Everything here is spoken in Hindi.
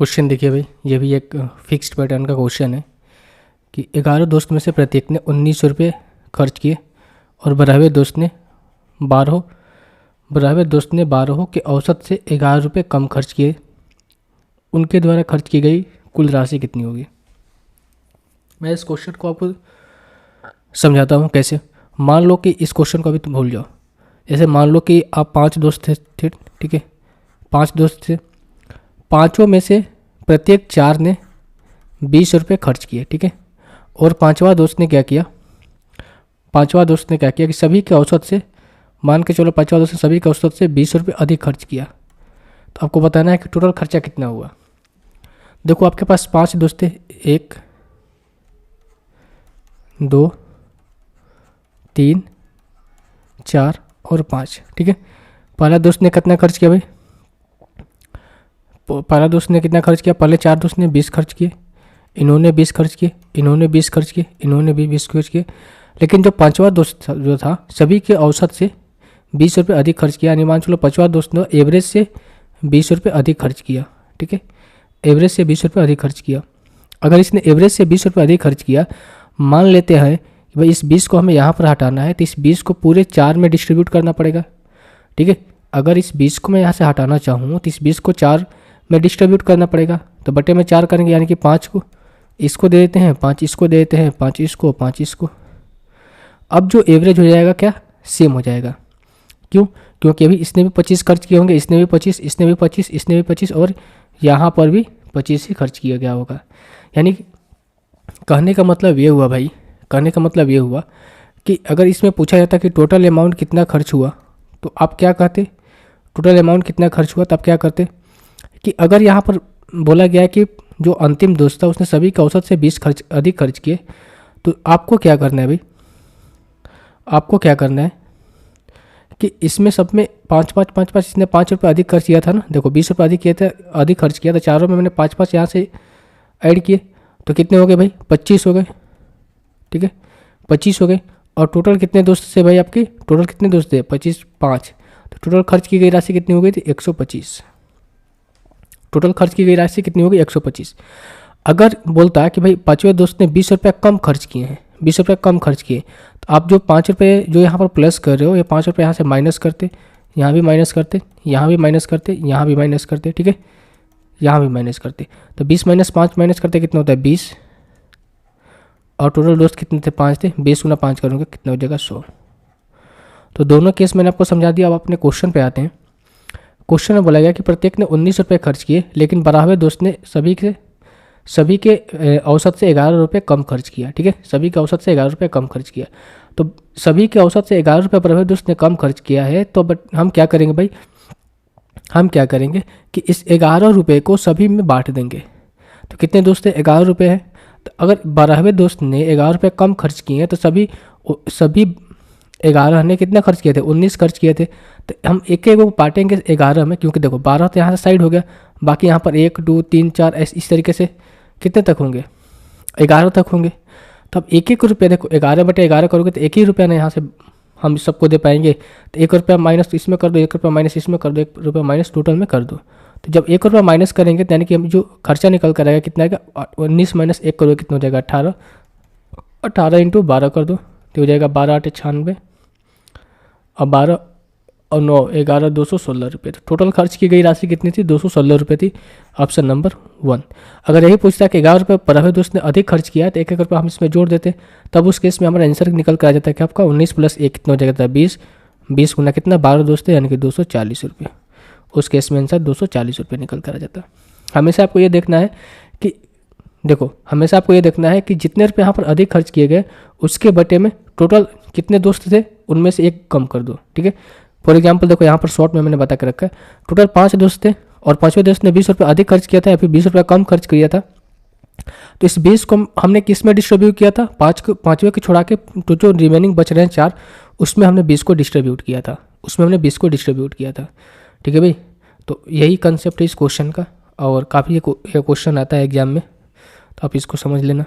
क्वेश्चन देखिए भाई, ये भी एक फिक्स्ड पैटर्न का क्वेश्चन है कि 11 दोस्त में से प्रत्येक ने 19 रुपये खर्च किए और 12वें दोस्त ने 12 के औसत से 11 रुपये कम खर्च किए। उनके द्वारा खर्च की गई कुल राशि कितनी होगी। मैं इस क्वेश्चन को आपको समझाता हूँ कैसे। मान लो कि इस क्वेश्चन को अभी तुम भूल जाओ। जैसे मान लो कि आप 5 दोस्त थे, ठीक है, 5 दोस्त थे, पाँचों में से प्रत्येक 4 ने 20 रुपये खर्च किए, ठीक है। और पांचवा दोस्त ने क्या किया कि सभी के औसत से, मान के चलो पांचवा दोस्त ने सभी के औसत से 20 रुपये अधिक खर्च किया। तो आपको बताना है कि टोटल खर्चा कितना हुआ। देखो आपके पास 5 दोस्त थे, 1 2 3 4 और 5, ठीक है। पहला दोस्त ने कितना खर्च किया भाई, पहला दोस्त ने कितना खर्च किया, पहले 4 दोस्त ने 20 खर्च किए, इन्होंने 20 खर्च किए, इन्होंने 20 खर्च किए, इन्होंने भी 20 खर्च किए। लेकिन जो पांचवा दोस्त जो था सभी के औसत से 20 रुपये अधिक खर्च किया। यानी मान चलो पांचवा दोस्त ने एवरेज से 20 रुपये अधिक खर्च किया, ठीक है, एवरेज से 20 रुपये अधिक खर्च किया। अगर इसने एवरेज से 20 रुपये अधिक खर्च किया, मान लेते हैं कि भाई इस 20 को हमें यहाँ पर हटाना है, तो इस 20 को पूरे 4 में डिस्ट्रीब्यूट करना पड़ेगा, ठीक है। अगर इस 20 को मैं यहाँ से हटाना चाहूँ तो इस 20 को 4 में डिस्ट्रीब्यूट करना पड़ेगा। तो बटे में 4 करेंगे, यानी कि 5 को इसको दे देते हैं, 5 इसको दे देते हैं, 5 इसको, 5 इसको। अब जो एवरेज हो जाएगा क्या, सेम हो जाएगा। क्यों? क्योंकि अभी इसने भी 25 खर्च किए होंगे, इसने भी 25, इसने भी 25, इसने भी 25 और यहाँ पर भी 25 ही खर्च किया गया होगा। यानी कहने का मतलब ये हुआ भाई, कहने का मतलब ये हुआ कि अगर इसमें पूछा जाता कि टोटल अमाउंट कितना खर्च हुआ, तो आप क्या कहते, टोटल अमाउंट कितना खर्च हुआ, तो आप क्या करते कि अगर यहाँ पर बोला गया कि जो अंतिम दोस्त था उसने सभी के औसत से 20 अधिक खर्च किए, तो आपको क्या करना है भाई, आपको क्या करना है कि इसमें सब में 5 इसने 5 रुपये अधिक खर्च किया था ना। देखो 20 रुपये अधिक खर्च किया था, चारों में मैंने 5 यहाँ से ऐड किए, तो कितने हो गए भाई, 25 हो गए, ठीक है, 25 हो गए। और टोटल कितने दोस्त थे भाई आपके, टोटल कितने दोस्त थे, 25 5, तो टोटल खर्च की गई राशि कितनी हो गई थी, 125। टोटल खर्च की गई राशि कितनी होगी, 125। अगर बोलता है कि भाई पाँचवें दोस्त ने 20 रुपये कम खर्च किए हैं, 20 रुपये कम खर्च किए, तो आप जो 5 रुपये जो यहाँ पर प्लस कर रहे हो, ये 5 रुपये यहाँ से माइनस करते, यहाँ भी माइनस करते, यहाँ भी माइनस करते, यहाँ भी माइनस करते, ठीक है, यहाँ भी माइनस करते। तो 20 माइनस 5 माइनस करते कितना होता है, 20। और टोटल दोस्त कितने थे, 5 थे, 20 गुना 5 करूँगा कितना हो जाएगा, 100। तो दोनों केस मैंने आपको समझा दिया। अब अपने क्वेश्चन पे आते हैं। क्वेश्चन में बोला गया कि प्रत्येक ने 19 रुपये खर्च किए, लेकिन 12वें दोस्त ने सभी के औसत से 11 रुपये कम खर्च किया, ठीक है, सभी के औसत से 11 रुपये कम खर्च किया। तो सभी के औसत से 11 रुपये 12वें दोस्त ने कम खर्च किया है, तो हम क्या करेंगे भाई, हम क्या करेंगे कि इस 11 रुपये को सभी में बांट देंगे। तो कितने दोस्त थे, 11 रुपये है। तो अगर 12वें दोस्त ने 11 रुपये कम खर्च किए हैं, तो सभी 11 ने कितना खर्च किए थे, 19 खर्च किए थे। तो हम एक एक को बांटेंगे 11 में, क्योंकि देखो 12 तो यहाँ से साइड हो गया, बाकी यहाँ पर 1 2 3 4 इस तरीके से कितने तक होंगे, 11 तक होंगे। तो अब एक एक रुपये, देखो 11 बटे 11 करोगे तो 1 ही रुपया ना यहाँ से हम सबको दे पाएंगे। तो 1 रुपया माइनस इसमें कर दो, 1 रुपया माइनस इसमें कर दो, 1 रुपया माइनस टोटल में कर दो। तो जब 1 रुपया माइनस करेंगे तो यानी कि हम जो खर्चा निकल कर आएगा कितना आएगा, 19 माइनस 1 करोगे कितना हो जाएगा, 18। 18 इंटू 12 कर दो तो हो जाएगा 12 8 96 और 12 और 9 11 216 रुपये। तो टोटल खर्च की गई राशि कितनी थी, 216 रुपये थी। Option number 1। अगर यही पूछता है कि 11 रुपये 12वें दोस्त ने अधिक खर्च किया है, तो 1 रुपये हम इसमें जोड़ देते, तब उस केस में हमारा आंसर निकल कर आ जाता है कि आपका 19 + 1 कितना हो जाता है, 20। 20 गुना कितना, 12 दोस्त है, यानी कि 240 रुपये। उस केस में आंसर 240 रुपये निकल कर आ जाता है। हमेशा आपको ये देखना है कि देखो, हमेशा आपको ये देखना है कि जितने रुपये यहाँ पर अधिक खर्च किए गए उसके बटे में टोटल कितने दोस्त थे, उनमें से 1 कम कर दो, ठीक है। फॉर एग्जांपल देखो यहाँ पर शॉर्ट में मैंने बता के रखा है, टोटल 5 दोस्त थे और 5वें दोस्त ने 20 रुपये अधिक खर्च किया था या फिर 20 रुपये कम खर्च किया था। तो इस 20 को हमने किस में डिस्ट्रीब्यूट किया था, 5वें को छोड़ा के, तो जो रिमेनिंग बच रहे हैं 4, उसमें हमने 20 को डिस्ट्रीब्यूट किया था, ठीक है भाई। तो यही कंसेप्ट है इस क्वेश्चन का, और काफ़ी ये क्वेश्चन आता है एग्जाम में, तो आप इसको समझ लेना।